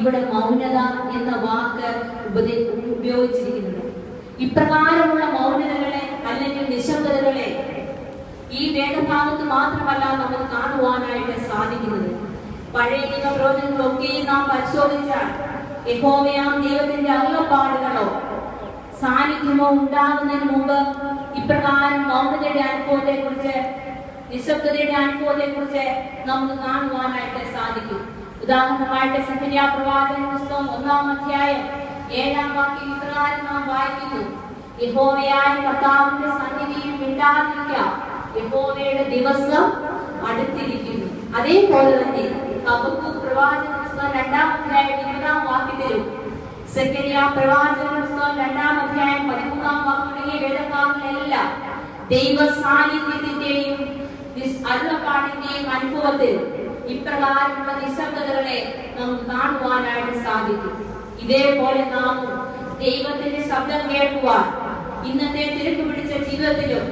ഇവിടെ മൗനത എന്ന വാക്ക് ഉപയോഗിച്ചിരിക്കുന്നത്. ഇപ്രകാരമുള്ള മൗനതകളെ അല്ലെങ്കിൽ നിശബ്ദതകളെ ഈ വേദഭാഗത്ത് മാത്രമല്ല നമുക്ക് കാണുവാനായിട്ട് സാധിക്കുന്നത്. പഴയ നിയമ പ്രവചനങ്ങളൊക്കെ നാം പരിശോധിച്ചാൽ യഹോവയാം ദൈവത്തിന്റെ അരുളപ്പാടുകളോ സാന്നിധ്യമോ ഉണ്ടാകുന്നതിന് മുമ്പ് ഇപ്രകാരം മൗനതയുടെ അനുഭവത്തെ കുറിച്ച്, നിശബ്ദതയുടെ അനുഭവത്തെ കുറിച്ച് നമുക്ക് കാണുവാനായിട്ട് സാധിക്കും. ഉദാഹരണമായിട്ട് സഖരിയാ പ്രവാചക പുസ്തകം 1-ാം അധ്യായം 7-ാം വാക്യം ഇപ്രകാരം നാം വായിക്കുന്നു: യഹോവയായ കർത്താവിന്റെ സന്നിധിയിൽ മിണ്ടാതിരിക്കുക, യഹോവയുടെ ദിവസം അടുത്തിരിക്കുന്നു. അതേപോലെ തന്നെ ഹബക്കൂക്ക് പ്രവാചക പുസ്തകം 2-ാം അധ്യായം 20-ാം വാക്യത്തിലും സഖരിയാ പ്രവാചക പുസ്തകം 2-ാം അധ്യായം 13-ാം വാക്യം തുടങ്ങിയ വേദഭാഗങ്ങളെല്ലാം ദൈവ സാന്നിധ്യത്തിന്റെയും അരുളപ്പാടിന്റെയും അനുഭവത്തിൽ ഇപ്രകാരമുള്ള നിശബ്ദതകളെ നമുക്ക് കാണുവാനായിട്ട് സാധിക്കും. ഇതേപോലെ നാം ദൈവത്തിന്റെ ശബ്ദം കേൾക്കുവാൻ ഇന്നത്തെ തിരക്ക് പിടിച്ച ജീവിതത്തിലും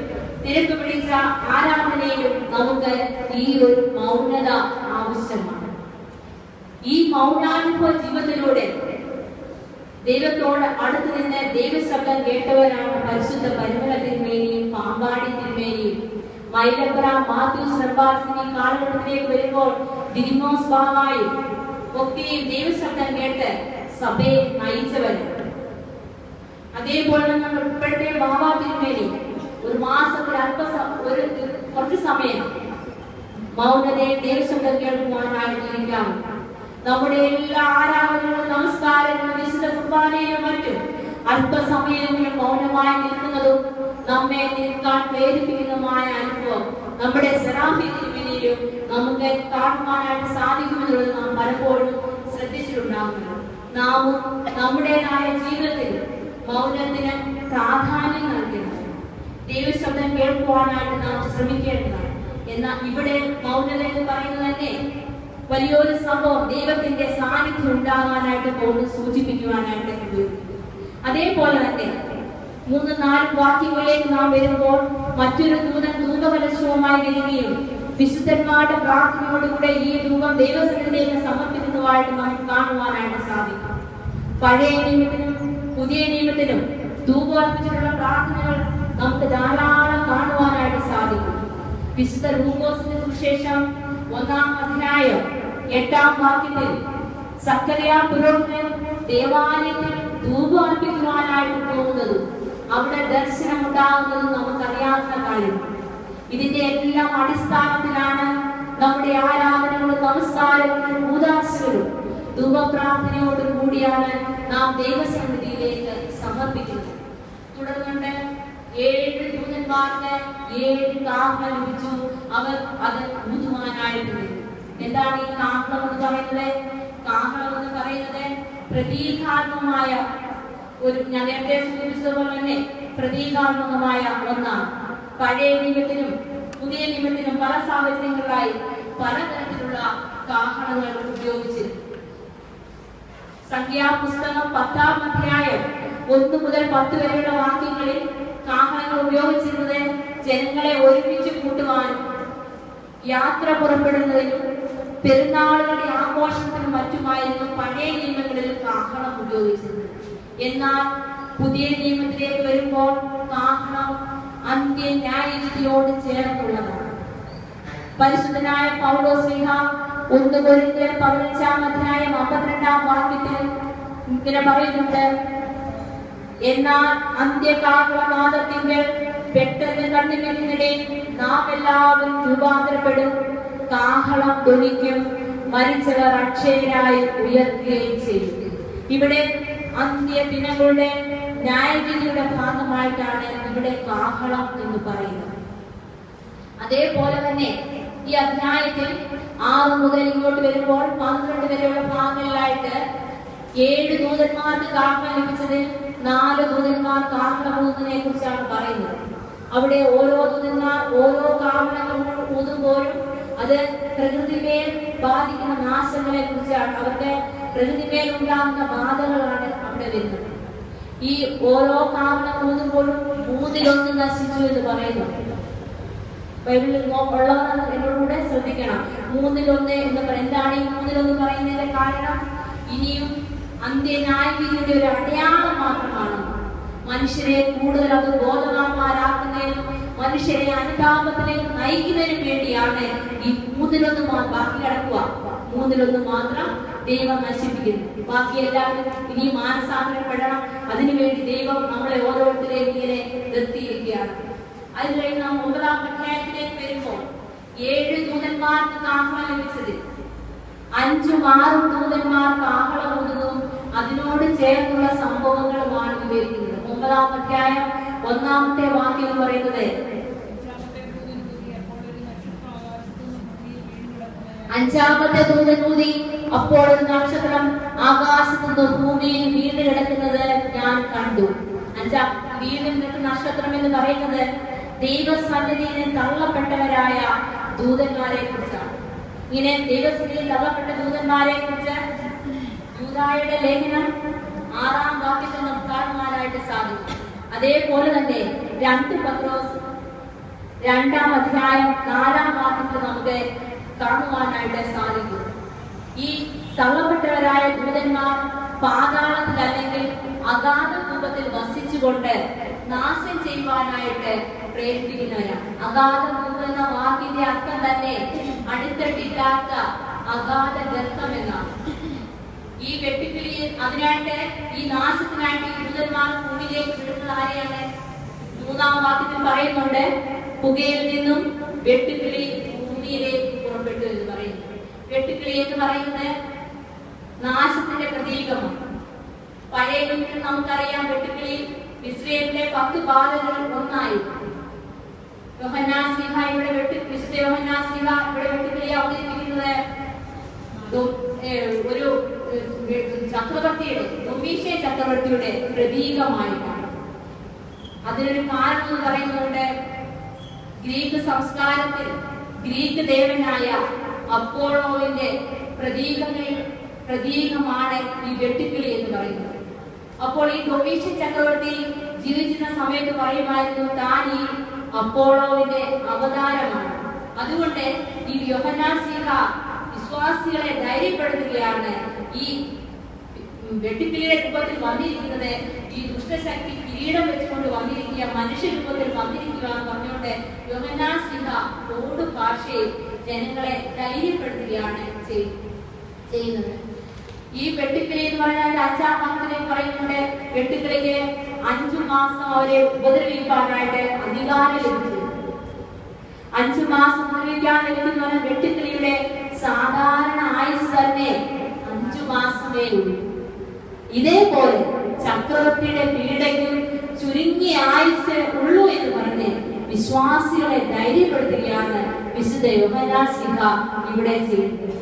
തിരക്ക് പിടിച്ച ആരാധനയിലും നമുക്ക് ഈ ഒരു മൗനത ആവശ്യമാണ്. ഈ മൗനാനുഭവ ജീവിതത്തിലൂടെ ദൈവത്തോട് അടുത്ത് നിന്ന് ദൈവശബ്ദം കേട്ടവരാണ് പരിശുദ്ധ പരിമള തിരുമേനിയും പാമ്പാടി തിരുമേനിയും. മൈലപ്ര മാത്യൂസ് റബ്ബാസിന്റെ കാലഘട്ടത്തിലേക്ക് വരുമ്പോൾ ദിദിമോസ് ബാവായും ഒക്കെയും ദൈവശബ്ദം കേട്ട് സഭയെ നയിച്ചവർ. അതേപോലെ നമ്മൾ ഇപ്പോഴത്തെ ബാബാ തിരുമേനി ഒരു മാസത്തിൽ കുറച്ച് സമയം മൗനതയെ ദൈവശബ്ദം കേൾക്കുവാനായിരിക്കാം. നമ്മുടെ എല്ലാ ആരാധനകളും നമസ്കാരങ്ങളും വിശുദ്ധ കുർബാനയിലും മറ്റും അല്പസമയങ്ങളും മൗനമായി നിൽക്കുന്നതും നമ്മെ നിൽക്കാൻ പ്രേരിപ്പിക്കുന്നതുമായ അനുഭവം നമ്മുടെ സെറാഫി തിരുമേനിയിലും നമുക്ക് കാണുവാനായിട്ട് സാധിക്കുമെന്നുള്ളത് നാം പലപ്പോഴും ശ്രദ്ധിച്ചിട്ടുണ്ടാകുന്നു. നാമും നമ്മുടേതായ ജീവിതത്തിൽ മൗനത്തിന് പ്രാധാന്യം നൽകുന്നത്, ദൈവശബ്ദം കേൾക്കുവാനായിട്ട് നാം ശ്രമിക്കേണ്ടതാണ്. എന്നാൽ ഇവിടെ മൗനത എന്ന് പറയുന്നത് തന്നെ വലിയൊരു സംഭവം, ദൈവത്തിന്റെ സാന്നിധ്യം ഉണ്ടാകാനായിട്ട് പോകുന്നത് സൂചിപ്പിക്കുവാനായിട്ട് ഉപയോഗിക്കുന്നു. അതേപോലെ തന്നെ 3-4 വാക്യങ്ങളിലേക്ക് നാം വരുമ്പോൾ മറ്റൊരു ദൂതൻ ധൂപകലശവുമായി വരികയും വിശുദ്ധന്മാരുടെ പ്രാർത്ഥനയോടുകൂടെ ഈ ധൂപം ദൈവസന്നിധിയിലേക്ക് സമർപ്പിക്കുന്നതായിട്ട് നമുക്ക് കാണുവാനായിട്ട് സാധിക്കും. പഴയ നിയമത്തിനും പുതിയ നിയമത്തിനും ധൂപം അർപ്പിച്ചിട്ടുള്ള പ്രാർത്ഥനകൾ നമുക്ക് ധാരാളം കാണുവാനായിട്ട് സാധിക്കും. വിശുദ്ധ ലൂക്കോസിന്റെ സുവിശേഷം 1-ാം അധ്യായം 8-ാം വാക്യത്തിൽ സക്കറിയാ പുരോഹിതൻ ദേവാലയത്തിൽ ധൂപം അർപ്പിക്കുവാനായിട്ട് പോകുന്നതും അവിടെ ദർശനം ഉണ്ടാകുന്നതും നമുക്കറിയാവുന്ന കാര്യം. ഇതിന്റെ എല്ലാം അടിസ്ഥാനത്തിലാണ് നമ്മുടെ ആരാധനകളും നമസ്കാരങ്ങളും കൂദാശകളും ധൂപപ്രാർത്ഥനയോടും കൂടിയാണ് നാം ദൈവസന്നിധിയിലേക്ക് സമർപ്പിക്കുന്നത്. തുടർന്നുകൊണ്ട് 7 ദൂതന്മാർക്ക് 7 കാഹളം ലഭിച്ചു. അവർ അത് ഊതുവാനായിട്ടുണ്ട്. എന്താണ് ഈ കാഹളം എന്ന് പറയുന്നത്? കാഹളം എന്ന് പറയുന്നത് പ്രതീകാത്മകമായ ഒരു, ഞാൻ നേരത്തെ സൂചിപ്പിച്ചതുപോലെ തന്നെ പ്രതീകാത്മകമായ ഒന്നാണ്. പഴയ നിയമത്തിനും പുതിയ നിയമത്തിനും പല സാഹചര്യങ്ങളിലായി പലതരത്തിലുള്ള കാഹളങ്ങൾ ഉപയോഗിച്ചിരുന്നു. സംഖ്യാപുസ്തകം 10-ാം അധ്യായം 1 മുതൽ 10 വരെയുള്ള വാക്യങ്ങളിൽ കാഹളങ്ങൾ ഉപയോഗിച്ചിരുന്നത് ജനങ്ങളെ ഒരുമിച്ച് കൂട്ടുവാനും യാത്ര പുറപ്പെടുന്നതിനും പെരുന്നാളുകളുടെ ആഘോഷത്തിനും മറ്റുമായിരുന്നു പഴയ നിയമങ്ങളിൽ കാഹളം ഉപയോഗിച്ചിരുന്നത്. എന്നാൽ പുതിയ നിയമത്തിലേക്ക് വരുമ്പോൾ കാഹളം അന്ത്യന്യായവിധിയോട് ചേർന്നുള്ളതാണ്. പരിശുദ്ധനായ പൗലോസ്ലീഹ 1 കൊരിന്ത്യർ 15-ാം അധ്യായം 52-ാം വാക്യത്തിൽ ഇങ്ങനെ പറയുന്നുണ്ട്: എന്നാൽ അന്ത്യകാഹളനാദത്തിന്റെ പെട്ടെന്ന് കണ്ണുനീരിനിടെ നാം എല്ലാവരും രൂപാന്തരപ്പെടും, കാഹളം ധ്വനിക്കും, മരിച്ചവർ അക്ഷയരായി ഉയർത്തുകയും ചെയ്യും. ഇവിടെ അന്ത്യദിനങ്ങളുടെ ന്യായവിധിയുടെ ഭാഗമായിട്ടാണ് ഇവിടെ കാഹളം എന്ന് പറയുന്നത്. അതേപോലെ തന്നെ ഈ അധ്യായത്തിൽ 6 മുതൽ ഇങ്ങോട്ട് വരുമ്പോൾ 12 വരെയുള്ള ഭാഗങ്ങളിലായിട്ട് 7 ദൂതന്മാർക്ക് കാഹളം ലഭിച്ചത് 4 ദൂതന്മാർ കാഹളം ഊതുന്നതിനെ കുറിച്ചാണ് പറയുന്നത്. അവിടെ ഓരോ ദൂതന്മാർ ഓരോ കാഹളങ്ങൾ ഊതുമ്പോഴും അത് പ്രകൃതിമേൽ ബാധിക്കുന്ന നാശങ്ങളെ കുറിച്ചാണ്, അവരുടെ പ്രകൃതിമേൽ ഉണ്ടാകുന്ന ബാധകളാണ് അവിടെ വരുന്നത്. ഈ ഓരോ കാഹളം ഊതുമ്പോഴും 3-1 നശിച്ചു എന്ന് പറയുന്നു. ബൈബിളിൽ ഉള്ളവർ എന്നോടുകൂടെ ശ്രദ്ധിക്കണം. 3-1 എന്ന് പറയും. എന്താണ് ഈ 3-1 പറയുന്നതിന്റെ കാരണം? ഇനിയും അന്ത്യന്യായവിധിയുടെ ഒരു അടയാളം മാത്രമാണ്. മനുഷ്യരെ കൂടുതൽ അത് ബോധവാന്മാരാക്കുന്നതിനും മനുഷ്യരെ അനുതാപത്തിലേക്ക് നയിക്കുന്നതിനും വേണ്ടിയാണ് ഈ 1/3 ബാക്കി കിടക്കുക. 1/3 മാത്രം ദൈവം നശിപ്പിക്കുന്നു. ബാക്കി എല്ലാവരും ഇനി മാനസാന്തരപ്പെടണം. അതിനുവേണ്ടി ദൈവം നമ്മളെ ഓരോരുത്തരെയും ഇങ്ങനെ നിർത്തിയിരിക്കുകയാണ്. അത് കഴിഞ്ഞ് നാം 9-ാം അധ്യായത്തിലേക്ക് വരുമ്പോൾ 7 ദൂതന്മാർക്ക് കാഹളം ലഭിച്ചത് 5-6 ദൂതന്മാർ കാഹളം ഊതുന്നതും അതിനോട് ചേർന്നുള്ള സംഭവങ്ങളുമാണ് വിവരിക്കുന്നത്. 9-ാം അധ്യായം 1-ാമത്തെ വാക്യം എന്ന് പറയുന്നത് 5-ാമത്തെ ദൂതൻ ഊതി, അപ്പോൾ ഒരു നക്ഷത്രം ആകാശത്തു നിന്ന് ഭൂമിയിൽ വീണ് കിടക്കുന്നത് ഞാൻ കണ്ടു. വീണ്ടും നക്ഷത്രം എന്ന് പറയുന്നത് ദൈവസന്നിധിയിൽ തള്ളപ്പെട്ടവരായ ദൂതന്മാരെ കുറിച്ചാണ്. ഇങ്ങനെ ദൈവസന്നിധിയിൽ തള്ളപ്പെട്ട ദൂതന്മാരെ കുറിച്ച് യൂദായുടെ ലേഖനം 6-ാം വാക്യത്തിൽ നമുക്ക് കാണുവാനായിട്ട് സാധിക്കും. അതേപോലെ തന്നെ 2 പത്രോസ് 2-ാം അധ്യായം 4-ാം വാക്യത്തിൽ നമുക്ക് കാണുവാനായിട്ട് സാധിക്കും. ഈ തള്ളപ്പെട്ടവരായ ദൂതന്മാർ പാതാളത്തിൽ അല്ലെങ്കിൽ അഗാധ രൂപത്തിൽ വസിച്ചുകൊണ്ട് നാശം ചെയ്യുവാനായിട്ട് പ്രേരിപ്പിക്കുന്നവരാണ്. അഗാധ രൂപം എന്ന വാക്കിന്റെ അർത്ഥം തന്നെ അടിത്തട്ടില്ലാത്ത അഗാധ ഗർത്തം എന്നാണ്. ഈ വെട്ടുക്കിളി അതിനായിട്ട് ഈ നാശത്തിനായിട്ട് ഈ ദൂതന്മാർ ഭൂമിയിലേക്ക് വിടുന്നത് ആരെയാണ്? 3-ാം വാക്യത്തിൽ പറയുന്നുണ്ട്, പുകയിൽ നിന്നും വെട്ടുക്കിളി ഭൂമിയിലേക്ക് പുറപ്പെട്ടു എന്ന് പറയുന്നു. വെട്ടുക്കിളി എന്ന് പറയുന്നത് നാശത്തിന്റെ പ്രതീകമാണ്. പഴയ നിയമത്തിൽ നമുക്കറിയാം വെട്ടുക്കിളി ഇസ്രായേലിലെ 10 ബാധകളിൽ ഒന്നായി. യോഹന്നാൻ ശ്ലീഹ ഇവിടെ വിശുദ്ധ യോഹന്നാൻ ശ്ലീഹ ഇവിടെ വെട്ടുക്കിളി അവതരിപ്പിക്കുന്നത് ഒരു ചക്രവർത്തിയുടെ ഡൊമീഷ്യൻ ചക്രവർത്തിയുടെ പ്രതീകമായിട്ടാണ്. അതിനൊരു കാരണം എന്ന് പറയുന്നുണ്ട്, ഗ്രീക്ക് സംസ്കാരത്തിൽ ഗ്രീക്ക് ദേവനായ അപ്പോളോവിന്റെ പ്രതീകമാണ് ഈ വെട്ടുക്കിളി എന്ന് പറയുന്നത്. അപ്പോൾ ഈ ഡൊമീഷ്യൻ ചക്രവർത്തി ജീവിച്ചിരുന്ന സമയത്ത് പറയുമായിരുന്നു, താൻ ഈ അപ്പോളോവിന്റെ അവതാരമാണ്. അതുകൊണ്ട് ഈ യോഹന്നാൻ ശ്ലീഹ വിശ്വാസികളെ ധൈര്യപ്പെടുത്തുകയാണ്. ഈ വെട്ടുക്കിളിയുടെ രൂപത്തിൽ വന്നിരിക്കുന്നത് ഈ ദുഷ്ടശക്തി കിരീടം വെച്ചുകൊണ്ട് വന്നിരിക്കുക, മനുഷ്യ രൂപത്തിൽ വന്നിരിക്കുക എന്ന് പറഞ്ഞുകൊണ്ട് യോഹന്നാൻ ശ്ലീഹ കോഡ് ഭാഷയിൽ ജനങ്ങളെ ധൈര്യപ്പെടുത്തുകയാണ് ചെയ്യുന്നത്. ഈ വെട്ടുക്കിളി എന്ന് പറഞ്ഞാൽ 5-ാം വാക്യത്തിൽ പറയുന്നുണ്ട്, വെട്ടുക്കിളിക്ക് 5 മാസം അവരെ ഉപദ്രവിക്കാനായിട്ട് അധികാരം ലഭിച്ചു. 5 മാസം ഉപദ്രവിക്കാൻ ലഭിക്കുന്ന വെട്ടുക്കിളിയുടെ സാധാരണ ആയുസ് തന്നെ 5 മാസമേ ഉള്ളൂ. ഇതേപോലെ ചക്രവർത്തിയുടെ പീഡയ്ക്കും ചുരുങ്ങിയ ആയുസ് ഉള്ളൂ എന്ന് പറഞ്ഞ് വിശ്വാസികളെ ധൈര്യപ്പെടുത്തുകയാണ് വിശുദ്ധ യോഹന്നാൻ ശ്ലീഹ ഇവിടെ ചെയ്യുന്നത്.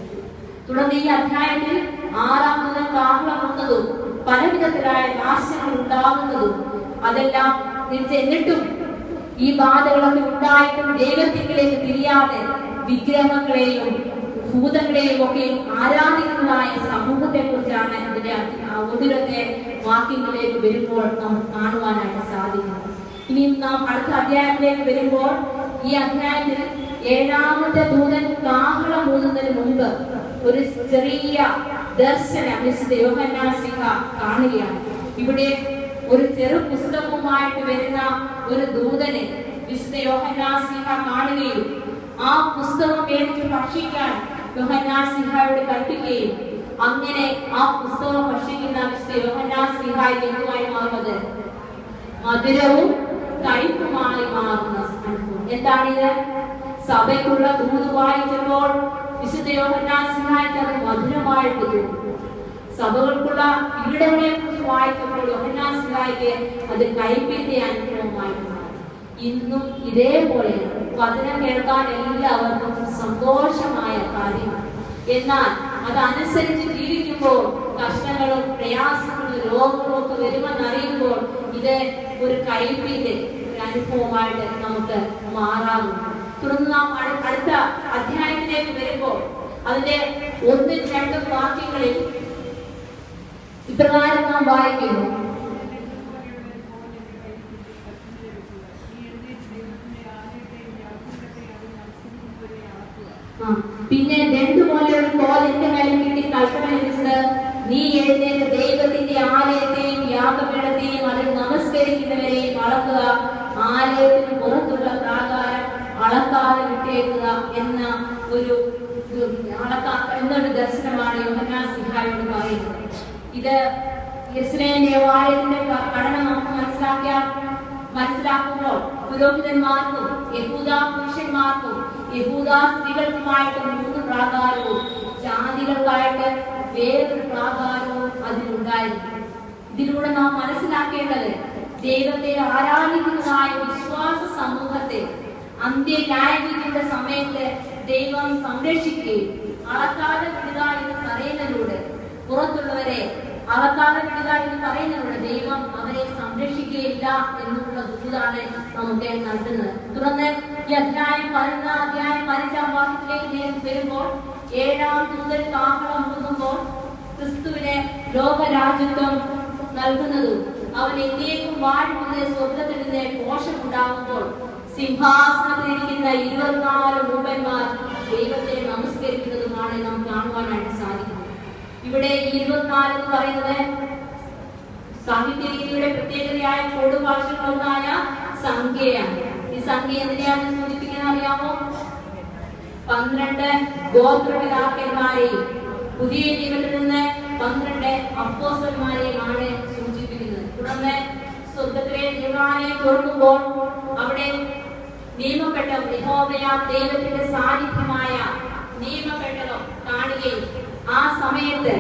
തുടർന്ന് ഈ അധ്യായത്തിൽ 6-ാം ദൂതൻ കാഹളം ഊതുന്നതും പലവിധത്തിലായ നാശങ്ങൾ ഉണ്ടാകുന്നതും അതെല്ലാം എന്നിട്ടും ഈ ബാധകളൊക്കെ ഉണ്ടായിട്ടും ദൈവത്തിലേക്ക് തിരിയാതെ വിഗ്രഹങ്ങളെയും ഭൂതങ്ങളെയും ഒക്കെ ആരാധിക്കുന്നതായ സമൂഹത്തെ കുറിച്ചാണ് ഇതിന്റെ 1-ാമത്തെ വാക്യങ്ങളിലേക്ക് വരുമ്പോൾ നമുക്ക് കാണുവാനായിട്ട് സാധിക്കുന്നത്. ഇനി നാം അടുത്ത അധ്യായത്തിലേക്ക് വരുമ്പോൾ ഈ അധ്യായത്തിൽ 7-ാമത്തെ ദൂതൻ കാഹളം ഊതുന്നതിന് മുമ്പ് ഒരു ചെറിയ ദർശനം വിശുദ്ധ യോഹന്നാൻ ശ്ലീഹ കാണുകയാണ്. ഇവിടെ ഒരു ചെറു പുസ്തകവുമായിട്ട് വരുന്ന ഒരു ദൂതനെ വിശുദ്ധ യോഹന്നാൻ ശ്ലീഹ കാണുകയും ആ പുസ്തകം മേടിച്ച് ഭക്ഷിക്കാൻ യോഹന്നാൻ ശ്ലീഹയോട് കൽപ്പിക്കുകയും അങ്ങനെ ആ പുസ്തകം ഭക്ഷിക്കുന്ന വിശുദ്ധ യോഹന്നാൻ ശ്ലീഹയ്ക്ക് എന്തുമായി മാറുന്നത്? മധുരവും കയ്പുമായി മാറുന്ന അനുഭവം. എന്താണിത്? സഭയ്ക്കുള്ള ദൂത് വായിച്ചപ്പോൾ വിശുദ്ധ യോഹന്നാൻ ശ്ലീഹയ്ക്ക് അത് മധുരമായിട്ട് തോന്നി. സഭകൾക്കുള്ള പീഡകളെ കുറിച്ച് വായിച്ചപ്പോൾ യോഹന്നാൻ ശ്ലീഹയ്ക്ക് അത് കയ്പിന്റെ അനുഭവമായി മാറി. ഇന്നും ഇതേപോലെ വചനം കേൾക്കാൻ എല്ലാവർക്കും സന്തോഷമായ കാര്യമാണ്. എന്നാൽ അതനുസരിച്ച് ജീവിക്കുമ്പോൾ കഷ്ടങ്ങളും പ്രയാസങ്ങളും രോഗങ്ങളും ഒക്കെ വരുമെന്നറിയുമ്പോൾ ഇത് ഒരു കയ്പിന്റെ ഒരു അനുഭവമായിട്ട് നമുക്ക് മാറാറുണ്ട്. തുടർന്ന് നാം അടുത്ത അധ്യായത്തിലേക്ക് വരുമ്പോൾ അതിന്റെ 1-2 വാക്യങ്ങളിൽ ഇപ്രകാരം നാം വായിക്കുന്നു. പിന്നെ 2 പോലെ ഒരു കോൽ എന്റെ മേലെ കിട്ടി കൽപ്പന ലഭിച്ചത് നീ എഴുന്നേറ്റ് ദൈവത്തിന്റെ ആലയത്തെയും യാഗപീഠത്തെയും അതിൽ നമസ്കരിക്കുന്നവരെയും അളക്കുക, ആലയത്തിന് പുറത്തുള്ള പ്രാകാരം അളക്കാതെ വിട്ടേക്കുക എന്ന ഒരു എന്നൊരു ദർശനമാണ് യോഹന്നാൻ സ്ലീഹായോട് പറയുന്നത്. ഇത് യെരുശലേം ദേവാലയത്തിന്റെ പഠനം നമുക്ക് മനസ്സിലാക്കുമ്പോൾ പുരോഹിതന്മാർക്കും യഹൂദ പുരുഷന്മാർക്കും യഹൂദ സ്ത്രീകൾക്കുമായിട്ട് 3 പ്രാകാരവും ജാതികൾക്കായിട്ട് വേറൊരു പ്രാകാരവും അതിലുണ്ടായിരുന്നു. ഇതിലൂടെ നാം മനസ്സിലാക്കേണ്ടത് ദൈവത്തെ ആരാധിക്കുന്നതായ വിശ്വാസ സമൂഹത്തെ അന്ത്യന്യായവിധിയുടെ സമയത്ത് ദൈവം സംരക്ഷിക്കുകയും അളക്കാതെ വിടുക എന്ന് പറയുന്നതിലൂടെ പുറത്തുള്ളവരെ അളക്കാതെ വിടുക എന്ന് പറയുന്നതിലൂടെ ദൈവം അവരെ സംരക്ഷിക്കുകയില്ല എന്നുള്ള ദൂതാണ് നമുക്ക് നൽകുന്നത്. തുടർന്ന് ഈ അധ്യായം 15 വാക്യത്തിലേക്ക് വരുമ്പോൾ 7-ാം ദൂതൻ കാഹളം ഊതുമ്പോൾ ക്രിസ്തുവിനെ ലോകരാജ്യത്വം നൽകുന്നതും അവൻ എന്നേക്കും വാഴുന്ന സ്വർഗ്ഗത്തിൽ നിന്ന് ഘോഷമുണ്ടാകുമ്പോൾ സിംഹാസനത്തിലിരിക്കുന്ന 24 മൂപ്പന്മാർ ദൈവത്തെ നമസ്കരിക്കുന്നതുമാണ് നാം കാണുവാനായിട്ട് സാധിക്കുന്നത്. ഇവിടെ 24 എന്ന് പറയുന്നത് സാഹിത്യ രീതിയുടെ പ്രത്യേകതയായ കൊടുഭാഷകളൊന്നായ സംഖ്യയാണ്. ഈ സംഖ്യ എന്തിനെയാണ് സൂചിപ്പിക്കുന്നത് അറിയാമോ? 12 ഗോത്രപിതാക്കന്മാരെയും പുതിയ നിയമത്തിൽ നിന്ന് 12 അപ്പോസ്തലന്മാരെയുമാണ് സൂചിപ്പിക്കുന്നത്. തുടർന്ന് സ്വർഗ്ഗത്തിലെ ദേവാലയം തുറക്കുമ്പോൾ അവിടെ നിയമപ്പെട്ടം യഹോവയാ ദൈവത്തിന്റെ സാന്നിധ്യമായ നിയമപ്പെട്ടകം കാണുകയും ആ സമയത്ത്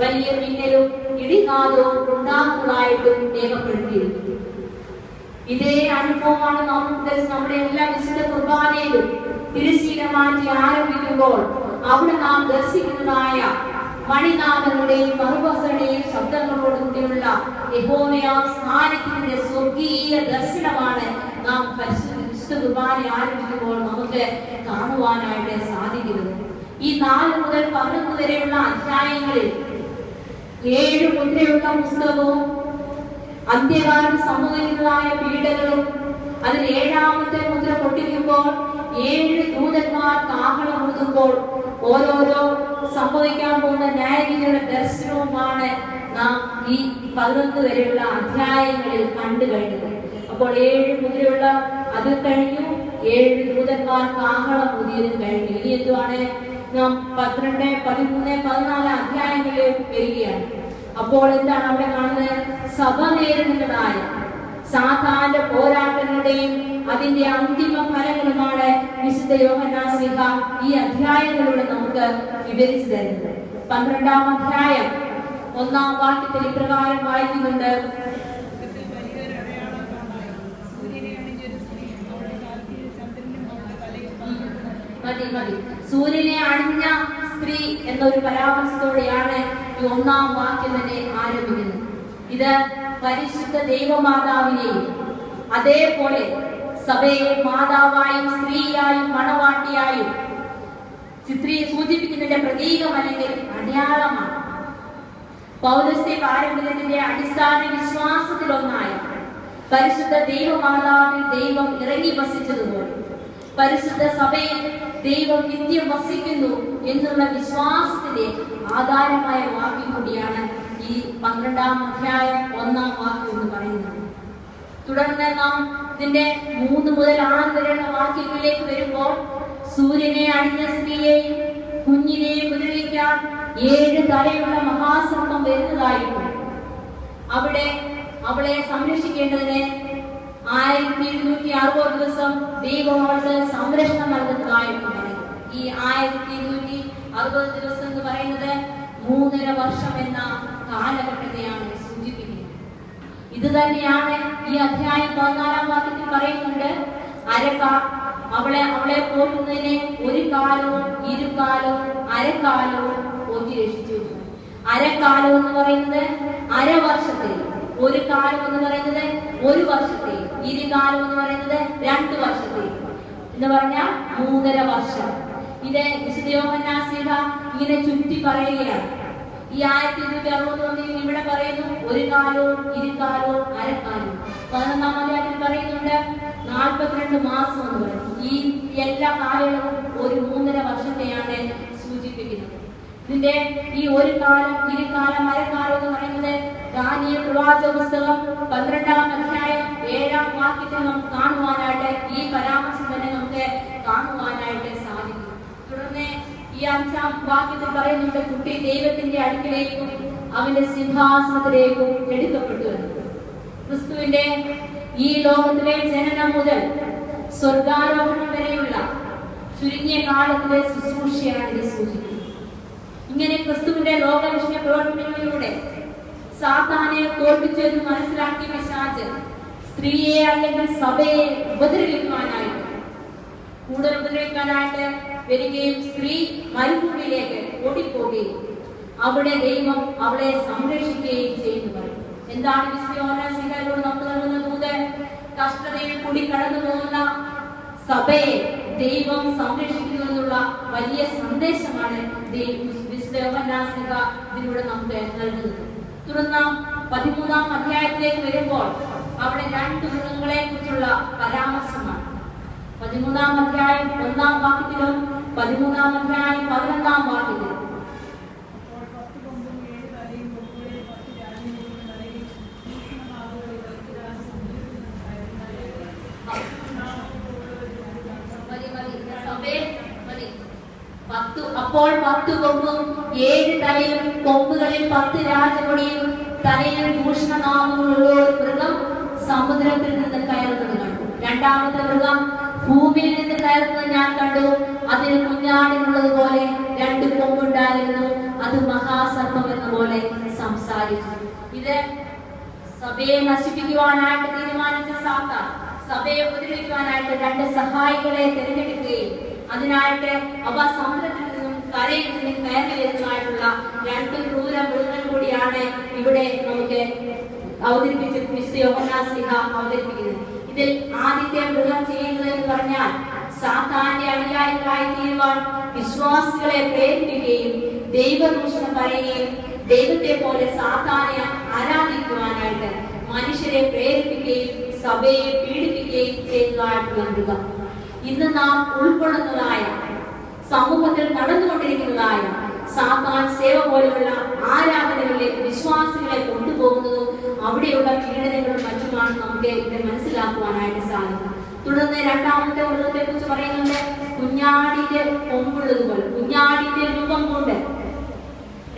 വലിയ മിന്നലും ഇടിനാദവും ഉണ്ടാകുന്നതായിട്ടും രേഖപ്പെടുത്തിയിരുന്നു. ഇതേ അനുഭവമാണ് നമ്മുടെ എല്ലാ വിശുദ്ധ കുർബാനയിലും തിരുശീല മാറ്റി ആരംഭിക്കുമ്പോൾ അവിടെ നാം ദർശിക്കുന്നതായ മണിനാഥങ്ങളുടെയും മറുപസയുടെയും ശബ്ദങ്ങളോടുകൂടിയുള്ള യഹോവയാ സാന്നിധ്യത്തിന്റെ സ്വർഗീയ ദർശനമാണ് നാം വിശുദ്ധ കുർബാന ആരംഭിക്കുമ്പോൾ നമുക്ക് കാണുവാനായിട്ട് സാധിക്കുന്നത്. ഈ 4 മുതൽ 11 വരെയുള്ള അധ്യായങ്ങളിൽ 7 മുദ്രയുള്ള പുസ്തകവും അന്ത്യകാലം സംഭവിക്കുന്നതായ പീഡകളും അതിൽ 7ാമത്തെ മുദ്ര പൊട്ടിക്കുമ്പോൾ 7 ദൂതന്മാർ കാഹളം ഊതുമ്പോൾ ഓരോരോ സംഭവിക്കാൻ പോകുന്ന ന്യായവിധിയുടെ ദർശനവുമാണ് നാം ഈ 11 വരെയുള്ള അധ്യായങ്ങളിൽ കണ്ടു കഴിഞ്ഞത്. അപ്പോൾ 7 മുദ്രയുള്ള അത് കഴിഞ്ഞു, 7 ദൂതന്മാർ കാഹളം ഊതിയതും കഴിഞ്ഞു. ഇനി എന്തുവാണ്? നാം 12, 13, 14 അധ്യായങ്ങളിലേക്ക് വരികയാണ്. അപ്പോൾ എന്താണ് അവിടെ കാണുന്നത്? സഭ നേരിടുന്നതായ സാധാരണ പോരാട്ടങ്ങളുടെയും അതിന്റെ അന്തിമ ഫലങ്ങളുമാണ് വിശുദ്ധ യോഹന്നാൻ ശ്ലീഹ ഈ അധ്യായങ്ങളിലൂടെ നമുക്ക് വിവരിച്ചു തരുന്നത്. 12-ാം അധ്യായം 1-ാം വാക്യത്തിൽ ഇപ്രകാരം വായിക്കുന്നുണ്ട്: സൂര്യനെ അണിഞ്ഞ സ്ത്രീ എന്നൊരു പരാമർശത്തോടെയാണ് ഈ 1-ാം വാക്യം തന്നെ ആരംഭിക്കുന്നത്. ഇത് പരിശുദ്ധ ദൈവമാതാവിനെയും അതേപോലെ സഭയെ മാതാവായും സ്ത്രീയായും മണവാട്ടിയായും സൂചിപ്പിക്കുന്നതിന്റെ പ്രതീകം അല്ലെങ്കിൽ അടയാളമാണ്. പൗരസ്ത്യ പാരമ്പര്യത്തിന്റെ അടിസ്ഥാന വിശ്വാസത്തിലൊന്നായ പരിശുദ്ധ ദൈവമാതാവിൽ ദൈവം ഇറങ്ങി വസിച്ചതുപോലെ പരിശുദ്ധ സഭയിൽ ദൈവം നിത്യം വസിക്കുന്നു എന്നുള്ള വിശ്വാസത്തിന്റെ ആധാരമായ വാക്യം കൂടിയാണ് ഈ 12-ാം അധ്യായം 1-ാം വാക്യം എന്ന് പറയുന്നത്. തുടർന്ന് നാം ഇതിന്റെ 3 മുതൽ 6 വരെയുള്ള വാക്യങ്ങളിലേക്ക് വരുമ്പോൾ സൂര്യനെ അണിഞ്ഞ സ്ത്രീയെയും കുഞ്ഞിനെയും ഉപദ്രവിക്കാൻ 7 തലയുള്ള മഹാസർപ്പം വരുന്നതായിട്ടും അവിടെ അവളെ സംരക്ഷിക്കേണ്ടതിന് 1260 ദിവസം ദൈവം അവൾക്ക് സംരക്ഷണം നൽകുന്നതായിട്ട് പറയുന്നു. ഈ 1260 ദിവസം എന്ന് പറയുന്നത് 3.5 വർഷം എന്ന കാലഘട്ടത്തെയാണ് സൂചിപ്പിക്കുന്നത്. ഇത് തന്നെയാണ് ഈ അധ്യായം 14-ാം വാക്യത്തിൽ പറയുന്നുണ്ട്. അവളെ പോറ്റുന്നതിനെ 1 കാലവും 2 കാലവും അരക്കാലവും പോറ്റി രക്ഷിച്ചു. അരക്കാലം എന്ന് പറയുന്നത് 1/2 വർഷത്തെ, 1 കാലം എന്ന് പറയുന്നത് 1 വർഷത്തെ, 2 കാലം എന്ന് പറയുന്നത് 2 വർഷത്തെ എന്ന് പറഞ്ഞാൽ 3.5 വർഷം. ഇത് വിശുദ്ധ യോഹന്നാൻ ശ്ലീഹ ഇങ്ങനെ ചുറ്റി പറയുകയാണ്. ഈ 1261 ഇവിടെ പറയുന്നു 1 കാലവും 2 കാലവും അരക്കാലവും. 11-ാം അധ്യായത്തിൽ പറയുന്നുണ്ട് 42 മാസം എന്ന് പറയുന്നത്. ഈ എല്ലാ കാലയളവും ഒരു 3.5 വർഷത്തെയാണ് സൂചിപ്പിക്കുന്നത്. ഇതിന്റെ ഈ ഒരു കാലം, ഇരുകാലം, അരക്കാലം എന്ന് പറയുന്നത് ദാനിയേൽ പ്രവാചക പുസ്തകം 12-ാം അധ്യായം 7-ാം വാക്യത്തിൽ നമുക്ക് കാണുവാനായിട്ട് ഈ പരാമർശം തന്നെ നമുക്ക് കാണുവാനായിട്ട് സാധിക്കും. തുടർന്ന് ഈ 5-ാം വാക്യത്തിൽ പറയുന്നുണ്ട്, കുട്ടി ദൈവത്തിന്റെ അടുക്കിലേക്കും അവന്റെ സിംഹാസനത്തിലേക്കും എടുക്കപ്പെട്ടു എന്ന്. ക്രിസ്തുവിന്റെ ഈ ലോകത്തിലെ ജനനം മുതൽ സ്വർഗാരോഹണം വരെയുള്ള ചുരുങ്ങിയ കാലത്തിലെ ശുശ്രൂഷയാണ് ഇത് സൂചിക്കുന്നത്. ഇങ്ങനെ ക്രിസ്തുവിന്റെ ലോകരക്ഷണ പ്രവർത്തനങ്ങളിലൂടെ സാത്താനെ തോൽപ്പിച്ചു എന്ന് മനസ്സിലാക്കിയ പിശാച് സ്ത്രീയെ അല്ലെങ്കിൽ സഭയെ ഉപദ്രവിക്കാനായിട്ട്, കൂടുതൽ ഉപദ്രവിക്കാനായിട്ട് വരികയും സ്ത്രീ മരുഭൂമിയിലേക്ക് ഓടിപ്പോവുകയും അവിടെ ദൈവം അവളെ സംരക്ഷിക്കുകയും ചെയ്യുന്നു പറയും. എന്താണ് വിശ്വയോഹന്നാൻ നമുക്ക് നൽകുന്ന ദൂത്? കഷ്ടതയിൽ കൂടി കടന്നു പോകുന്ന സഭയെ ദൈവം സംരക്ഷിക്കുന്നു എന്നുള്ള വലിയ സന്ദേശമാണ് വിശ്വയോഹന്നാൻ ഇതിലൂടെ നമുക്ക് നൽകുന്നത്. തുടർന്ന് 13-ാം അധ്യായത്തിലേക്ക് വരുമ്പോൾ അവിടെ 2 മൃഗങ്ങളെ കുറിച്ചുള്ള പരാമർശമാണ്. 13-ാം അധ്യായം 1-ാം വാക്യത്തിലും 13-ാം അധ്യായം 11-ാം വാക്യത്തിലും അപ്പോൾ 10 കൊമ്പും 7 തലയും കൊമ്പുകളിൽ 10 രാജകൊടിയും തലയിൽ ഭൂഷണനാമങ്ങളുള്ള ഒരു മൃഗം സമുദ്രത്തിൽ നിന്ന് കയറുന്നത് കണ്ടു. 2-ാമത്തെ മൃഗം ഭൂമിയിൽ നിന്ന് കയറുന്നത് ഞാൻ കണ്ടു. അതിന് കുഞ്ഞാടിനുള്ളത് പോലെ 2 കൊമ്പുണ്ടായിരുന്നു. അത് മഹാസർപ്പം എന്ന പോലെ സംസാരിച്ചു. ഇത് സഭയെ നശിപ്പിക്കുവാനായിട്ട് തീരുമാനിച്ച സാത്താൻ സഭയെ ഉപദ്രവിക്കുവാനായിട്ട് 2 സഹായികളെ തിരഞ്ഞെടുക്കുകയും അതിനായിട്ട് അവ സമുദ്രത്തിൽ നിന്നും കരയിൽ നിന്നും കയറി വരുന്നതായിട്ടുള്ള 2 ക്രൂര മൃഗങ്ങൾ കൂടിയാണ് ഇവിടെ നമുക്ക് അവതരിപ്പിച്ച് വിശുദ്ധ യോഹന്നാൻ ശ്ലീഹ അവതരിപ്പിക്കുന്നത്. ഇതിൽ ആദ്യത്തെ മൃഗം ചെയ്യുന്നത് എന്ന് പറഞ്ഞാൽ സാത്താന്റെ അനുയായികളായി തീരുവാൻ വിശ്വാസികളെ പ്രേരിപ്പിക്കുകയും ദൈവദൂഷണം പറയുകയും ദൈവത്തെ പോലെ സാത്താനെ ആരാധിക്കുവാനായിട്ട് മനുഷ്യരെ പ്രേരിപ്പിക്കുകയും സഭയെ പീഡിപ്പിക്കുകയും ചെയ്യുന്നതായിട്ടുള്ള മൃഗം. ഇന്ന് നാം ഉൾക്കൊള്ളുന്നതായ സമൂഹത്തിൽ നടന്നുകൊണ്ടിരിക്കുന്നതായ സാത്താൻ സേവ പോലെയുള്ള ആരാധനകളിലേക്ക് വിശ്വാസികളെ കൊണ്ടുപോകുന്നതും അവിടെയുള്ള പീഡനങ്ങളും മറ്റുമാണ് നമുക്ക് ഇവിടെ മനസ്സിലാക്കുവാനായിട്ട് സാധിക്കും. തുടർന്ന് 2-ാമത്തെ മൃഗത്തെ കുറിച്ച് പറയുന്നുണ്ട്, കുഞ്ഞാടിന്റെ കൊമ്പുള്ളതുപോലെ, കുഞ്ഞാടിന്റെ രൂപം കൊണ്ട്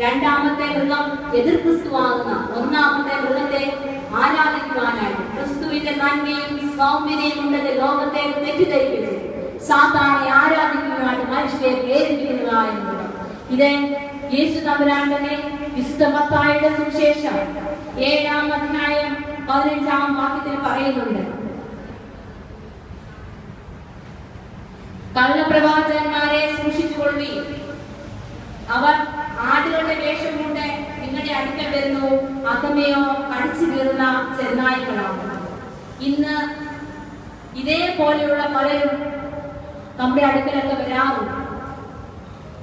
2-ാമത്തെ മൃഗം എതിർ ക്രിസ്തുവാകുന്ന 1-ാമത്തെ മൃഗത്തെ ആരാധിക്കുവാനായിട്ട് ക്രിസ്തുവിന്റെ നന്മയും സൗമ്യതയും ഉള്ളത് ലോകത്തെ തെറ്റിദ്ധരിപ്പിച്ച് സാത്താനെ ആരാധിക്കുവാനായിട്ട് മനുഷ്യരെ പ്രേരിപ്പിക്കുന്നതായിരുന്നു. ഇത് യേശു തമ്പുരാൻ തന്നെ വിശുദ്ധ മത്തായിയുടെ സുവിശേഷം 7-ാം അധ്യായം 15-ാം വാക്യത്തിൽ പറയുന്നുണ്ട്, കള്ളപ്രവാചകന്മാരെ സൂക്ഷിച്ചുകൊള്ളുകയും അവർ ആടുകളുടെ വേഷം കൊണ്ട് നിങ്ങളുടെ അടുക്കൽ വരുന്നു, അകമയോ കടിച്ചു കീറുന്ന ചെന്നായ്ക്കളാണ്. ഇന്ന് ഇതേപോലെയുള്ള പലരും നമ്മുടെ അടുക്കലൊക്കെ വരാറുണ്ട്.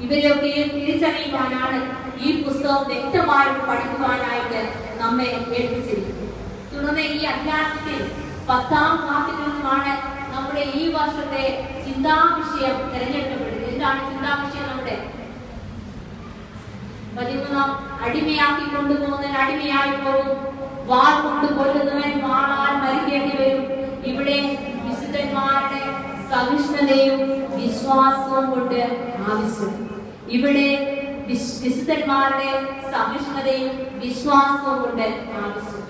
ഇവരെയൊക്കെ തിരിച്ചറിയുവാനാണ് ഈ പുസ്തകം വ്യക്തമായിട്ട് പഠിക്കുവാനായിട്ട് നമ്മെ ഏൽപ്പിച്ചിരിക്കുന്നത്. തുടർന്ന് ഈ അധ്യായത്തിൽ 10-ാം വാക്യത്തിൽ നിന്നുമാണ് നമ്മുടെ ഈ വർഷത്തെ ചിന്താവിഷയം തിരഞ്ഞെടുക്കപ്പെടുന്നത്. എന്താണ് ചിന്താവിഷയം? നമ്മുടെ 13 അടിമയാക്കി കൊണ്ടുപോകുന്നവൻ അടിമയായി പോകും, വാൾ കൊണ്ട് കൊല്ലുന്നവൻ വാളാൽ മരിക്കേണ്ടി വരും. ഇവിടെ വിശുദ്ധന്മാരുടെ സഹിഷ്ണുതയും വിശ്വാസവും കൊണ്ട് ആവശ്യം. ഇവിടെ വിശുദ്ധന്മാരുടെ സഹിഷ്ണുതയും വിശ്വാസവും കൊണ്ട് ആവശ്യം.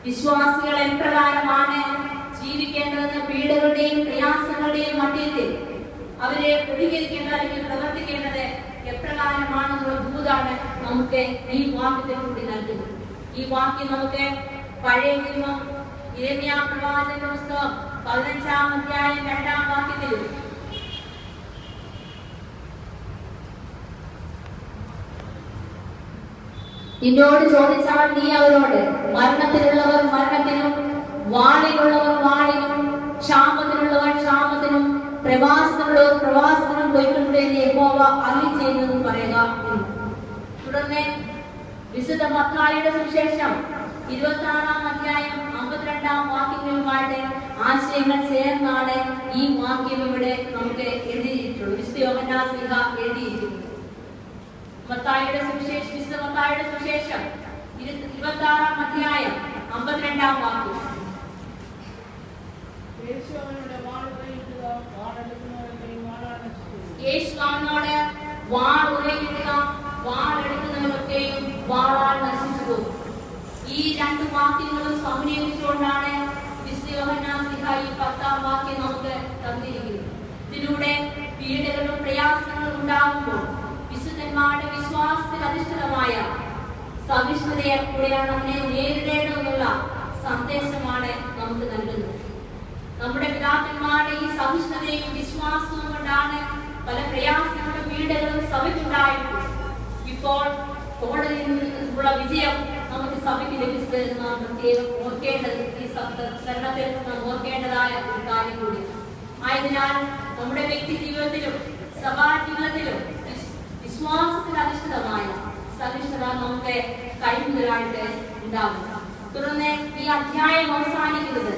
വിശ്വാസികൾ എപ്രകാരമാണ് ജീവിക്കേണ്ടതെന്ന് പീഡകളുടെയും പ്രയാസങ്ങളുടെയും മധ്യത്തിൽ അവരെ പ്രതികരിക്കേണ്ടത് അല്ലെങ്കിൽ പ്രവർത്തിക്കേണ്ടത് എപ്രകാരമാണെന്നുള്ള ദൂതാണ് നമുക്ക് ഈ വാക്യത്തിൽ കൂടി നൽകുന്നത്. ഈ വാക്യം നമുക്ക് പഴയ നിയമം യിരെമ്യാ പ്രവാചകന്റെ പുസ്തകം 15-ാം അധ്യായം 2-ാം വാക്യത്തിൽ നിന്നോട് ചോദിച്ചാൽ നീ അവരോട്, മരണത്തിലുള്ളവർ മരണത്തിനും വാളിലുള്ളവർ വാളിനും ക്ഷാമത്തിനുള്ളവർ ക്ഷാമത്തിനും പ്രവാസത്തിനുള്ളവർ പ്രവാസത്തിനും പോയിട്ടുണ്ട് എന്ന് യഹോവ അരുളിച്ചെയ്യുന്നു പറയുക. തുടർന്ന് വിശുദ്ധ മത്തായിയുടെ സുവിശേഷം 26-ാം അധ്യായം 52-ാം വാക്യങ്ങളുമായിട്ട് ആശയങ്ങൾ ചേർന്നാണ് ഈ വാക്യം ഇവിടെ നമുക്ക് എഴുതിയിട്ടുള്ളത്. വിശുദ്ധ യോഹന്നാൻ ശ്ലീഹ എഴുതിയിരിക്കുന്നത്. മത്തായിയുടെ സുവിശേഷം 26-ാം അധ്യായം 52-ാം വാക്യം. യേശു അവനോട് വാൾ ഉറയിടുക, വാൾ എടുക്കുന്നവരൊക്കെയും വാളാൽ നശിച്ചു പോകും. ഈ രണ്ട് വാക്യങ്ങളും സമന്വയിച്ചുകൊണ്ടാണ് വിശുദ്ധ യോഹന്നാൻ ശ്ലീഹ ഈ 10-ാം വാക്യം നമുക്ക് തന്നിരിക്കുന്നത്. ഇതിലൂടെ പീഡകളും പ്രയാസങ്ങളും ഉണ്ടാകുമ്പോൾ വിശുദ്ധന്മാരുടെ വിശ്വാസത്തിൽ അധിഷ്ഠിതമായ സഹിഷ്ണുതയെ കൂടെയാണ് അതിനെ നേരിടേണ്ടതെന്നുള്ള സന്ദേശമാണ് നമുക്ക് നൽകുന്നത്. നമ്മുടെ പിതാക്കന്മാരുടെ ഈ സഹിഷ്ണുതയും വിശ്വാസവും കൊണ്ടാണ് പല പ്രയാസങ്ങളും പീഡകളും സഭയ്ക്കുണ്ടായിട്ടും ഇപ്പോൾ കോടതിയിൽ നിന്നുള്ള വിജയം നമുക്ക് സഭയ്ക്ക് ലഭിച്ചത് നാം പ്രത്യേകം ഓർക്കേണ്ടത് ഈ തരണത്തിൽ നാം ഓർക്കേണ്ടതായ ഒരു കാര്യം കൂടി. ആയതിനാൽ നമ്മുടെ വ്യക്തി ജീവിതത്തിലും സഭാ ജീവിതത്തിലും വിശ്വാസത്തിൽ അധിഷ്ഠിതമായ സഹിഷ്ണുത നമുക്ക് കൈമുതലായിട്ട് ഉണ്ടാകും. തുടർന്ന് ഈ അധ്യായം അവസാനിക്കുന്നത്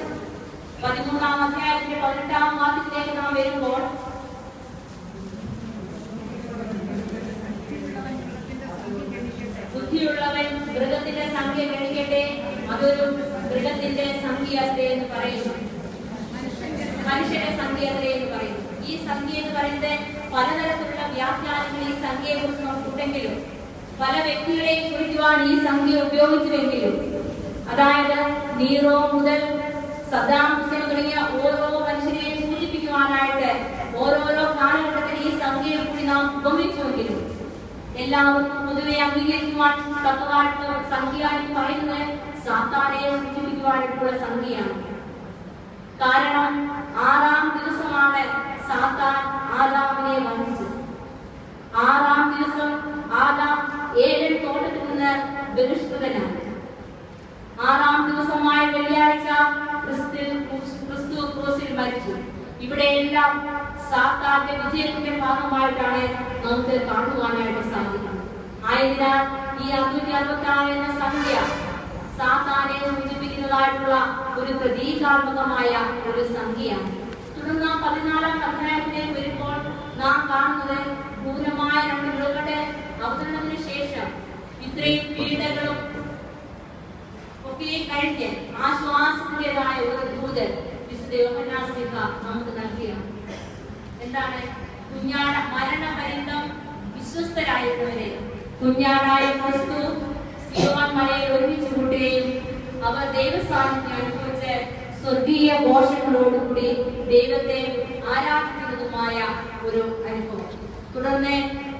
13-ാം അധ്യായത്തിന്റെ 18-ാം വാക്യത്തിലേക്ക് നാം വരുമ്പോൾ ബുദ്ധിയുള്ളവൻ മൃഗത്തിന്റെ സംഖ്യ ഗണിക്കട്ടെ, അതൊരു മൃഗത്തിന്റെ സംഖ്യ എന്ന് പറയുന്നു, മനുഷ്യന്റെ സംഖ്യ എന്ന് പറയുന്നു. ഈ സംഖ്യ എന്ന് പറയുന്നത് പലതരത്തിലുള്ള വ്യാഖ്യാനങ്ങൾ ഈ സംഖ്യയെ കുറിച്ച് നമുക്കുണ്ടെങ്കിലും പല വ്യക്തികളെയും കുറിക്കുവാൻ ഈ സംഖ്യ ഉപയോഗിച്ചുവെങ്കിലും, അതായത് നീറോ മുതൽ സദ്ദാം ഹുസൈൻ തുടങ്ങിയ ഓരോ മനുഷ്യരെയും സൂചിപ്പിക്കുവാനായിട്ട് ഓരോരോ കാലഘട്ടത്തിൽ ഈ സംഖ്യയെ കൂടി നാം ഉപയോഗിച്ചുവെങ്കിലും എല്ലാവർക്കും പൊതുവെ അംഗീകരിക്കുവാൻ തക്കവായിട്ടുള്ള സംഖ്യ എന്ന് പറയുന്നത് സാത്താനെ സൂചിപ്പിക്കുവാനായിട്ടുള്ള സംഖ്യയാണ്. കാരണം 6-ാം ദിവസമാണ് സാത്താൻ ആദാമിനെ വഞ്ചിച്ചത്. 6-ാം ദിവസം ആദാം ഏദൻ തോട്ടത്തിൽ നിന്ന് ബഹിഷ്കൃതനായി. 6-ാം ദിവസമായ വെള്ളിയാഴ്ച ക്രിസ്തു ക്രൂസിൽ മരിച്ചു. ഇവിടെയെല്ലാം സാത്താന്റെ വിജയത്തിന്റെ ഭാഗമായിട്ടാണ് നമുക്ക് കാണുവാനായിട്ട് സാധിക്കുന്നത്. ആയതിനാൽ ഈ 566 എന്ന സംഖ്യ സാത്താനെ സൂചിപ്പിക്കുന്നതായിട്ടുള്ള ഒരു പ്രതീകാത്മകമായ ഒരു സംഖ്യയാണ്. തുടർന്ന് 14-ാം അധ്യായത്തിലേക്ക് വരുമ്പോൾ നാം കാണുന്നത് ക്രൂരമായ 2 മൃഗങ്ങളുടെ അവതരണത്തിന് ശേഷം ഇത്രയും പീഡകളും ഒക്കെ കഴിഞ്ഞ് ആശ്വാസത്തിൻ്റെതായ ഒരു ദൂതൻ വിശുദ്ധ യോഹന്നാൻ ശ്ലീഹ നമുക്ക് നൽകിയാണ്. എന്താണ്? മരണപര്യന്തം വിശ്വസ്തരായിരുന്നവരെ കുഞ്ഞാടായ ക്രിസ്തു സിയോൻ മലയിൽ ഒരുമിച്ച് കൂട്ടുകയും അവർ ദൈവസാന്നിധ്യം അനുഭവിച്ച് സ്വർഗീയ ഘോഷങ്ങളോടുകൂടി ദൈവത്തെ ആരാധിക്കുന്നതുമായ ഒരു അനുഭവം. തുടർന്ന്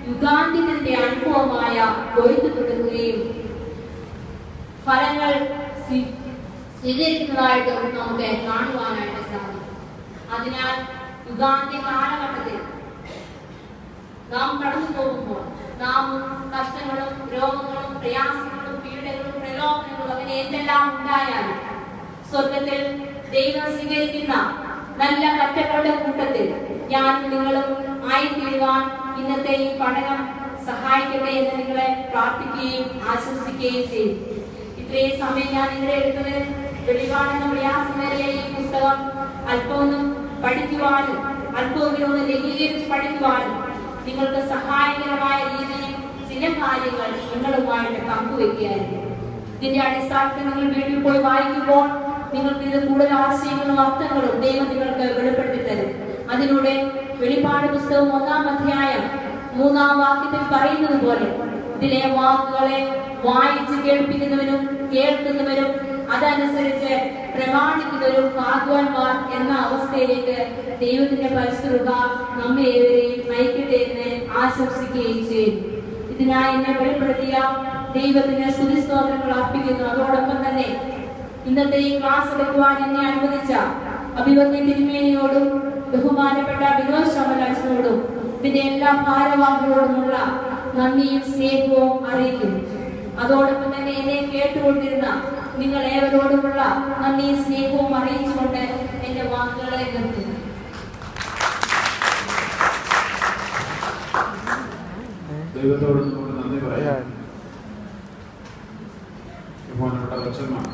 യുഗാന്ത്യത്തിന്റെ അനുഭവമായ കൊയ്ത്തു തുടങ്ങുകയും ഫലങ്ങൾ സ്വീകരിക്കുന്നതായിട്ട് നമുക്ക് കാണുവാനായിട്ട് സാധിക്കും. അതിനാൽ യുഗാന്ത്യ കാലഘട്ടത്തിൽ നാം കടന്നു പോകുമ്പോൾ നാം കഷ്ടങ്ങളും രോഗങ്ങളും പ്രയാസങ്ങളും പീഡകളും പ്രലോഭനങ്ങളും അങ്ങനെ എന്തെല്ലാം ഉണ്ടായാലും സ്വർഗത്തിൽ ദൈവം സ്വീകരിക്കുന്ന നല്ല കറ്റകളുടെ കൂട്ടത്തിൽ ഞാൻ നിങ്ങളും ആയിത്തീരുവാൻ ഇന്നത്തെ ഈ പഠനം സഹായിക്കട്ടെ എന്ന് നിങ്ങളെ പ്രാർത്ഥിക്കുകയും ആശംസിക്കുകയും ചെയ്യും. ഇത്രയും സമയം ഞാൻ നിങ്ങളെ എടുത്തത് വെളിപാടെന്ന പ്രയാസമേറിയ ഈ പുസ്തകം അല്പമൊന്നും പഠിക്കുവാനും അല്പമെങ്കിലും ഒന്ന് ലഘൂകരിച്ച് പഠിക്കുവാനും നിങ്ങൾക്ക് സഹായകരമായ രീതിയിൽ ചില കാര്യങ്ങൾ നിങ്ങളുമായിട്ട് പങ്കുവെക്കുകയായിരുന്നു. ഇതിന്റെ അടിസ്ഥാനത്തിൽ നിങ്ങൾ വീട്ടിൽ പോയി വായിക്കുമ്പോൾ നിങ്ങൾക്ക് ഇത് കൂടുതൽ ആശയങ്ങളും അർത്ഥങ്ങളും ദൈവം നിങ്ങൾക്ക് വെളിപ്പെടുത്തി തരും. അതിലൂടെ വെളിപ്പാട് പുസ്തകം 1-ാം അധ്യായം 3-ാം വാക്യത്തിൽ പറയുന്നത് പോലെ ഇതിലെ വാക്കുകളെ വായിച്ച് കേൾപ്പിക്കുന്നവരും കേൾക്കുന്നവരും അതനുസരിച്ച് പ്രമാണിക്കുന്നവരും ഭാഗ്യവാന്മാർ എന്ന അവസ്ഥയിലേക്ക് ദൈവത്തിന്റെ പരിശുദ്ധ നമ്മെ ഏവരെയും നയിക്കട്ടെ എന്ന് ആശംസിക്കുകയും ചെയ്യും. ഇതിനായി എന്നെ വെളിപ്പെടുത്തിയ ദൈവത്തിന് സ്തുതിസ്തോത്രങ്ങൾ അർപ്പിക്കുന്നു. അതോടൊപ്പം തന്നെ ഇന്നത്തെ ഈ ക്ലാസ് എടുക്കുവാൻ എന്നെ അനുവദിച്ച അഭിവന്യ തിരുമേനിയോടും ബഹുമാനപ്പെട്ട വിനോദ് ശമലച്ചനോടും ഇതിന്റെ എല്ലാ ഭാരവാഹികളോടുമുള്ള നന്ദിയും സ്നേഹവും അറിയിക്കുന്നു. അതോടൊപ്പം തന്നെ എന്നെ കേട്ടുകൊണ്ടിരുന്ന നിങ്ങൾ ഏവരോടുമുള്ള നന്ദിയും സ്നേഹവും അറിയിച്ചുകൊണ്ട് എന്റെ വാക്കുകളെ നിർത്തുന്നു. ദൈവത്തോട് നമുക്ക് നന്ദി പറയാം. ബഹുമാനപ്പെട്ട അച്ഛന്മാർ